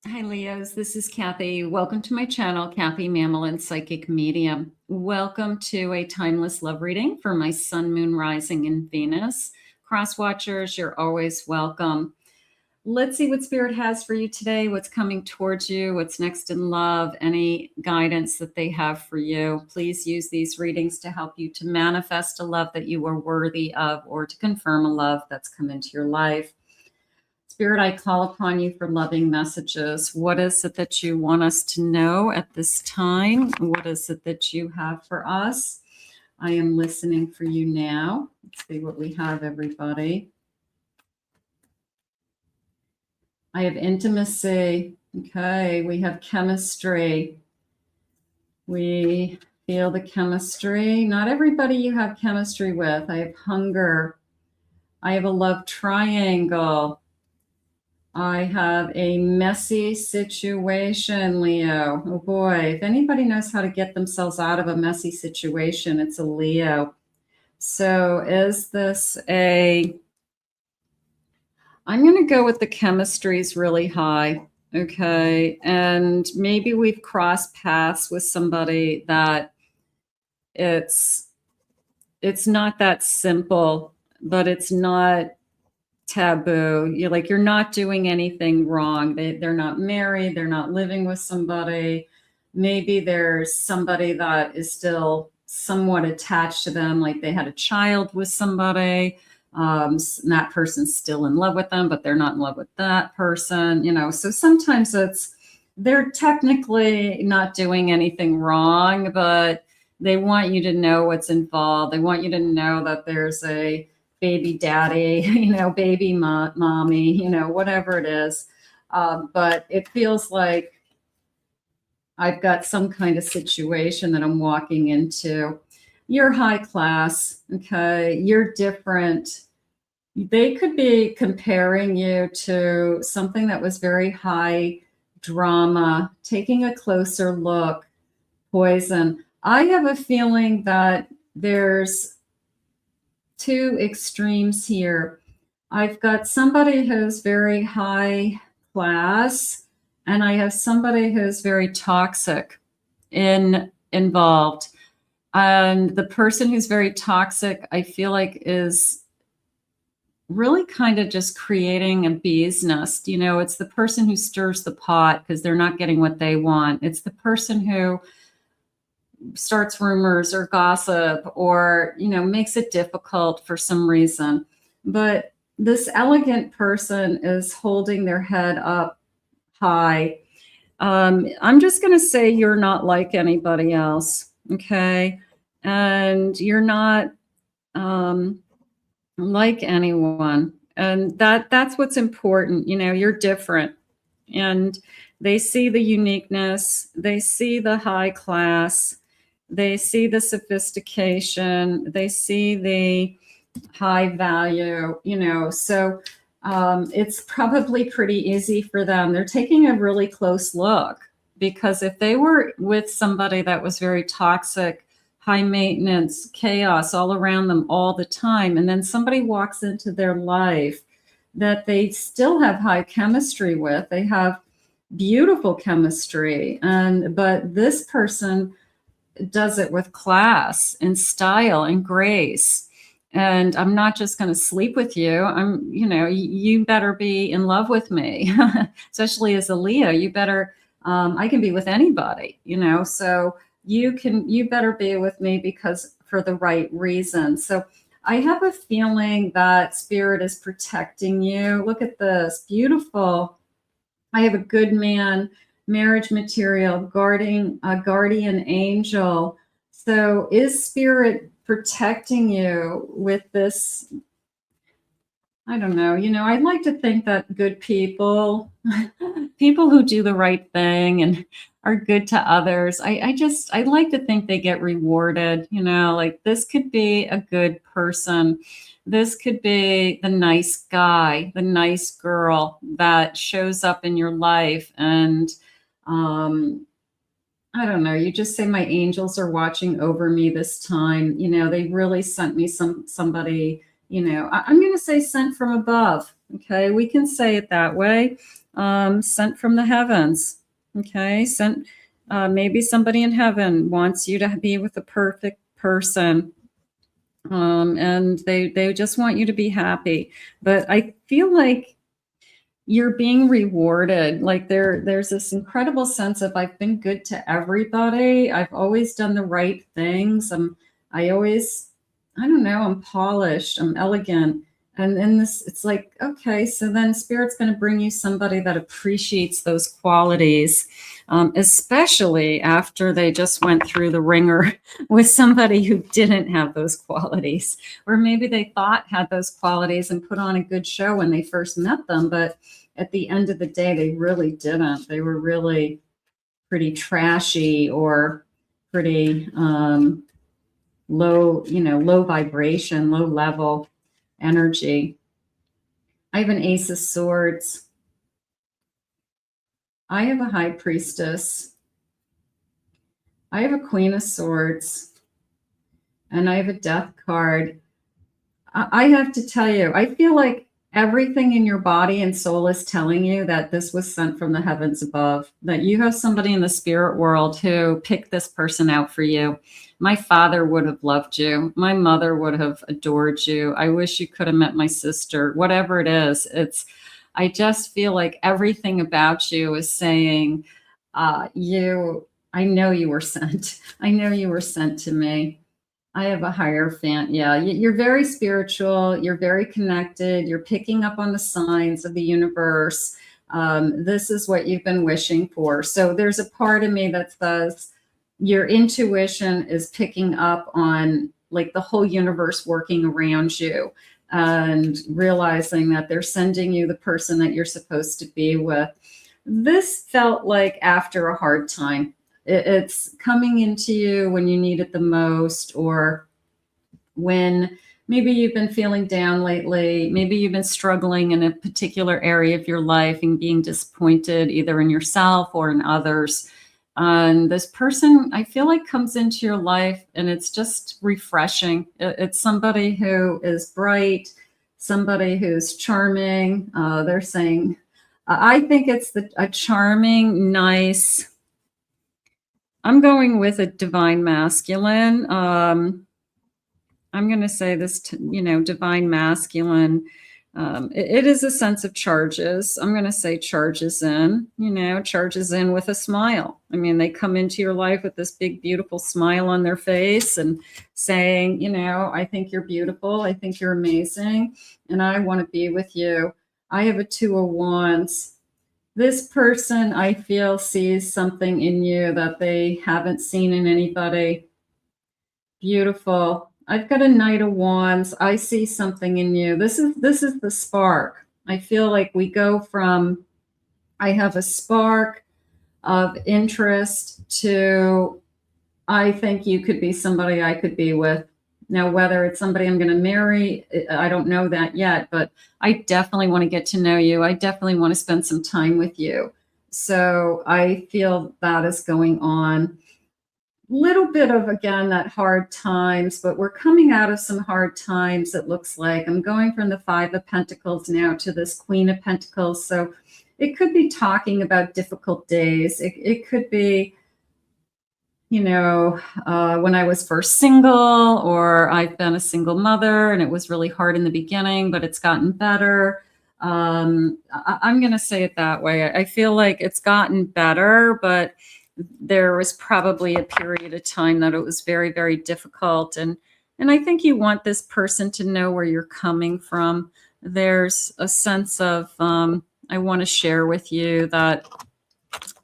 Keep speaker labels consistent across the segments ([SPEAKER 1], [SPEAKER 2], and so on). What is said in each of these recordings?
[SPEAKER 1] Hi, Leos. This is Kathy. Welcome to my channel, Kathy Mamolen, Psychic Medium. Welcome to a timeless love reading for my Sun, Moon, Rising, and Venus. Cross watchers, you're always welcome. Let's see what Spirit has for you today, what's coming towards you, what's next in love, any guidance that they have for you. Please use these readings to help you to manifest a love that you are worthy of or to confirm a love that's come into your life. Spirit, I call upon you for loving messages. What is it that you want us to know at this time? What is it that you have for us? I am listening for you now. Let's see what we have, everybody. I have intimacy. Okay, we have chemistry. We feel the chemistry. Not everybody you have chemistry with. I have hunger. I have a love triangle. I have a messy situation, Leo. Oh boy, if anybody knows how to get themselves out of a messy situation, it's a Leo. So is this I'm going to go with the chemistry is really high. Okay. And maybe we've crossed paths with somebody that it's not that simple, but it's not taboo. You're not doing anything wrong. They're not married. They're not living with somebody. Maybe there's somebody that is still somewhat attached to them, like they had a child with somebody. And that person's still in love with them, but they're not in love with that person. So sometimes they're technically not doing anything wrong, but they want you to know what's involved. They want you to know that there's a baby daddy, baby mommy, whatever it is. But it feels like I've got some kind of situation that I'm walking into. You're high class, okay? You're different. They could be comparing you to something that was very high drama, taking a closer look, poison. I have a feeling that there's two extremes here. I've got somebody who's very high class, and I have somebody who's very toxic involved. And the person who's very toxic, I feel like, is really kind of just creating a bee's nest. It's the person who stirs the pot because they're not getting what they want. It's the person who starts rumors or gossip or, makes it difficult for some reason. But this elegant person is holding their head up high. I'm just going to say you're not like anybody else. Okay. And you're not like anyone. And that's what's important. You're different. And they see the uniqueness. They see the high class. They see the sophistication. They see the high value, so it's probably pretty easy for them. They're taking a really close look, because if they were with somebody that was very toxic, high maintenance, chaos all around them all the time, and then somebody walks into their life that they still have high chemistry with, they have beautiful chemistry, but this person does it with class and style and grace. And I'm not just going to sleep with you. You better be in love with me, especially as a Leo. You better, I can be with anybody, so you better be with me because for the right reason. So I have a feeling that Spirit is protecting you. Look at this, beautiful. I have a good man, marriage material, a guardian angel. So is Spirit protecting you with this? I don't know. I'd like to think that good people who do the right thing and are good to others, I'd like to think they get rewarded. Like this could be a good person. This could be the nice guy, the nice girl that shows up in your life. And I don't know, you just say my angels are watching over me this time. They really sent me somebody, I'm going to say sent from above. Okay, we can say it that way. sent from the heavens. Okay, sent. Maybe somebody in heaven wants you to be with the perfect person, and they just want you to be happy. But I feel like you're being rewarded. Like there's this incredible sense of I've been good to everybody. I've always done the right things. I always, I don't know, I'm polished, I'm elegant. And then this, it's like, okay, so then Spirit's going to bring you somebody that appreciates those qualities, especially after they just went through the ringer with somebody who didn't have those qualities, or maybe they thought had those qualities and put on a good show when they first met them, but at the end of the day, they really didn't. They were really pretty trashy or pretty low, low vibration, low level energy. I have an Ace of Swords. I have a High Priestess. I have a Queen of Swords. And I have a Death card. I have to tell you, I feel like everything in your body and soul is telling you that this was sent from the heavens above, that you have somebody in the spirit world who picked this person out for you. My father would have loved you. My mother would have adored you. I wish you could have met my sister. Whatever it is, I just feel like everything about you is saying, I know you were sent. I know you were sent to me. I have a Hierophant. Yeah, you're very spiritual. You're very connected. You're picking up on the signs of the universe. This is what you've been wishing for. So there's a part of me that says your intuition is picking up on like the whole universe working around you and realizing that they're sending you the person that you're supposed to be with. This felt like after a hard time. It's coming into you when you need it the most, or when maybe you've been feeling down lately. Maybe you've been struggling in a particular area of your life and being disappointed either in yourself or in others. And this person, I feel like, comes into your life and it's just refreshing. It's somebody who is bright, somebody who's charming. They're saying, I think it's a charming, nice, I'm going with a divine masculine. I'm going to say this, divine masculine. It is a sense of charges. I'm going to say charges in, charges in with a smile. I mean, they come into your life with this big, beautiful smile on their face and saying, I think you're beautiful. I think you're amazing. And I want to be with you. I have a Two of Wands. This person, I feel, sees something in you that they haven't seen in anybody. Beautiful. I've got a Knight of Wands. I see something in you. This is the spark. I feel like we go from, I have a spark of interest to, I think you could be somebody I could be with. Now, whether it's somebody I'm going to marry, I don't know that yet, but I definitely want to get to know you. I definitely want to spend some time with you. So I feel that is going on. Little bit of, again, that hard times, but we're coming out of some hard times, it looks like. I'm going from the Five of Pentacles now to this Queen of Pentacles. So it could be talking about difficult days. It could be, when I was first single, or I've been a single mother and it was really hard in the beginning, but it's gotten better. I'm going to say it that way. I feel like it's gotten better, but there was probably a period of time that it was very, very difficult. And I think you want this person to know where you're coming from. There's a sense of, I want to share with you that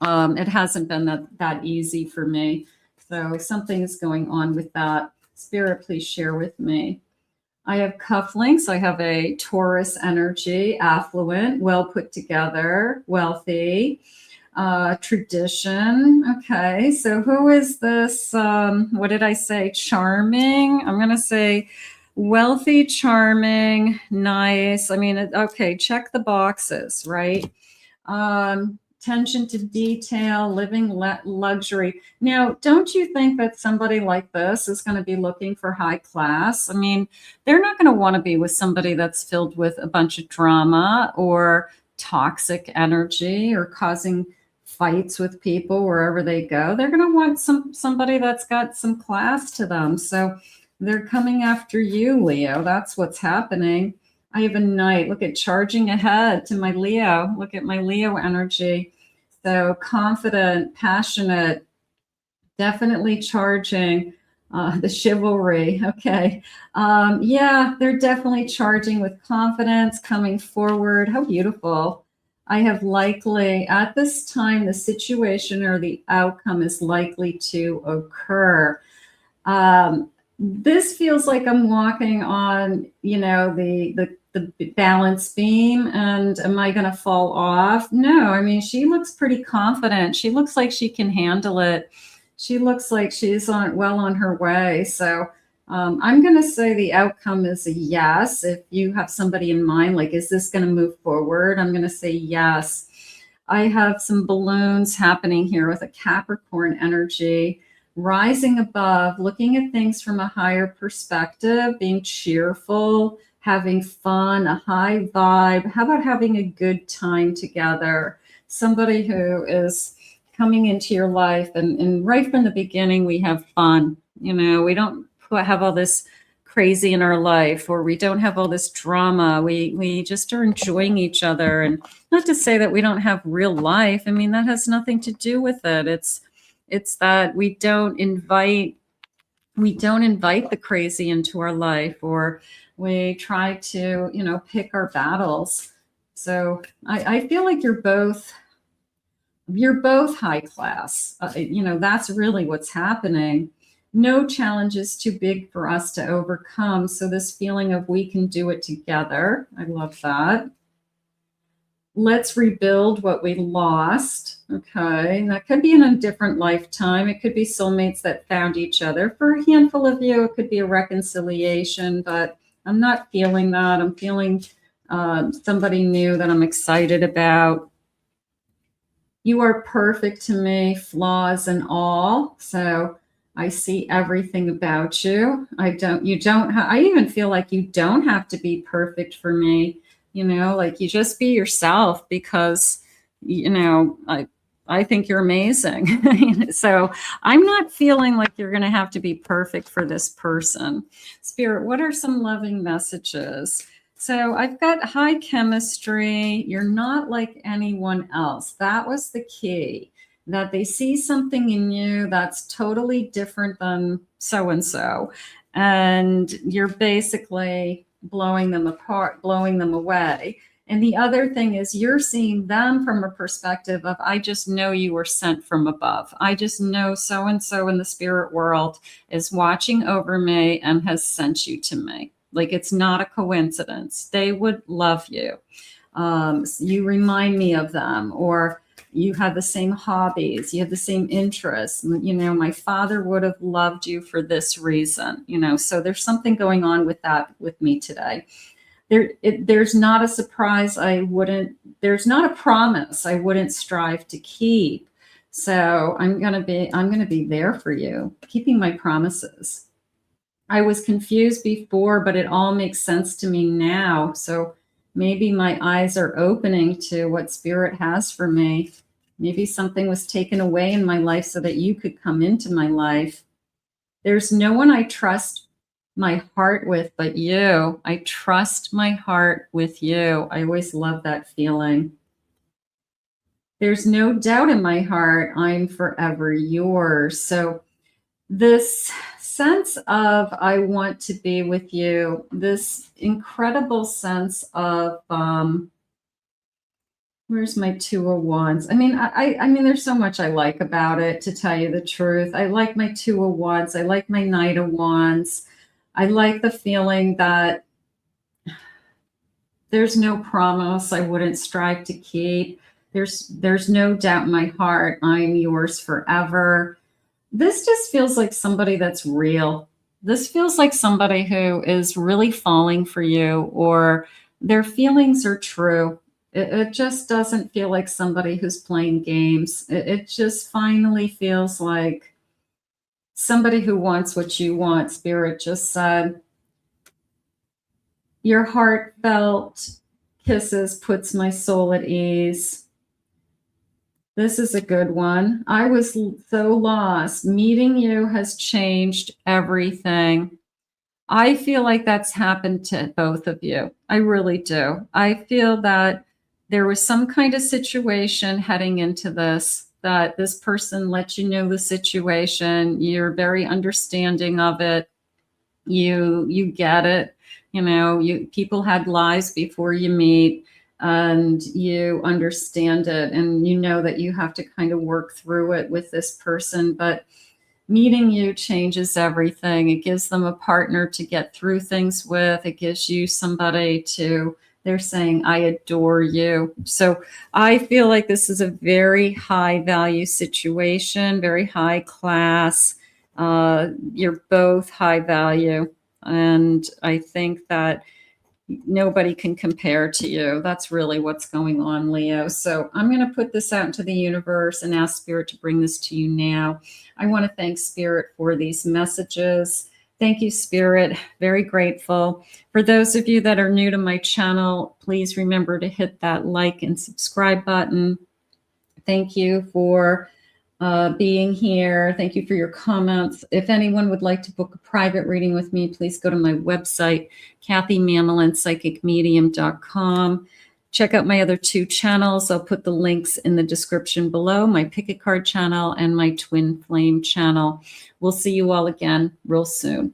[SPEAKER 1] it hasn't been that easy for me. So something is going on with that. Spirit, please share with me. I have cufflinks. I have a Taurus energy, affluent, well put together, wealthy, tradition. Okay, so who is this? What did I say? Charming. I'm going to say wealthy, charming, nice. I mean, okay, check the boxes, right? Attention to detail, living luxury. Now, don't you think that somebody like this is going to be looking for high class? I mean, they're not going to want to be with somebody that's filled with a bunch of drama or toxic energy or causing fights with people wherever they go. They're going to want somebody that's got some class to them. So they're coming after you, Leo. That's what's happening. I have a knight. Look at charging ahead to my Leo. Look at my Leo energy. So confident, passionate, definitely charging. The chivalry. Okay. Yeah, they're definitely charging with confidence, coming forward. How beautiful. I have likely, at this time, the situation or the outcome is likely to occur. This feels like I'm walking on, you know, the balance beam, and am I going to fall off? No, I mean, she looks pretty confident. She looks like she can handle it. She looks like she's well on her way. So I'm going to say the outcome is a yes. If you have somebody in mind, like, is this going to move forward? I'm going to say yes. I have some balloons happening here with a Capricorn energy, rising above, looking at things from a higher perspective, being cheerful, having fun, a high vibe. How about having a good time together? Somebody who is coming into your life, and right from the beginning, we have fun. You know, we don't have all this crazy in our life, or we don't have all this drama. We just are enjoying each other. And not to say that we don't have real life. I mean, that has nothing to do with it. It's that we don't invite the crazy into our life, or we try to, you know, pick our battles. So I feel like you're both high class. You know, that's really what's happening. No challenge is too big for us to overcome. So this feeling of we can do it together. I love that. Let's rebuild what we lost. Okay. And that could be in a different lifetime. It could be soulmates that found each other. For a handful of you, it could be a reconciliation, but I'm not feeling that. I'm feeling somebody new that I'm excited about. You are perfect to me, flaws and all. So I see everything about you. I even feel like you don't have to be perfect for me. You know, like, you just be yourself, because, you know, I think you're amazing. So I'm not feeling like you're going to have to be perfect for this person. Spirit, what are some loving messages? So I've got high chemistry. You're not like anyone else. That was the key, that they see something in you that's totally different than so-and-so. And you're basically blowing them apart, blowing them away. And the other thing is, you're seeing them from a perspective of, I just know you were sent from above. I just know so-and-so in the spirit world is watching over me and has sent you to me. Like, it's not a coincidence. They would love you. You remind me of them, or you have the same hobbies, you have the same interests. You know, my father would have loved you for this reason, you know, so there's something going on with that with me today. There's not a surprise there's not a promise I wouldn't strive to keep. So I'm going to be there for you, keeping my promises. I was confused before, but it all makes sense to me now. So maybe my eyes are opening to what spirit has for me. Maybe something was taken away in my life so that you could come into my life. There's no one I trust my heart with but you. I trust my heart with you. I always love that feeling. There's no doubt in my heart I'm forever yours. So this sense of I want to be with you, this incredible sense of where's my Two of Wands? I mean, I mean, there's so much I like about it, to tell you the truth. I like my Two of Wands. I like my Knight of Wands. I like the feeling that there's no promise I wouldn't strive to keep. There's no doubt in my heart I'm yours forever. This just feels like somebody that's real. This feels like somebody who is really falling for you, or their feelings are true. It just doesn't feel like somebody who's playing games. It just finally feels like somebody who wants what you want. Spirit just said, your heartfelt Kisses puts my soul at ease. This is a good one. I was so lost. Meeting you has changed everything. I feel like that's happened to both of you. I really do. I feel that there was some kind of situation heading into this, that this person let you know the situation. You're very understanding of it. You get it. You know, people had lives before you meet, and you understand it, and you know that you have to kind of work through it with this person. But meeting you changes everything. It gives them a partner to get through things with. It gives you somebody to, they're saying, I adore you. So I feel like this is a very high value situation, very high class. You're both high value. And I think that nobody can compare to you. That's really what's going on, Leo. So I'm going to put this out into the universe and ask Spirit to bring this to you now. I want to thank Spirit for these messages. Thank you, Spirit. Very grateful. For those of you that are new to my channel, please remember to hit that like and subscribe button. Thank you for being here. Thank you for your comments. If anyone would like to book a private reading with me, please go to my website, KathyMamolenPsychicMedium.com. Check out my other 2 channels. I'll put the links in the description below, my Pick a Card channel and my Twin Flame channel. We'll see you all again real soon.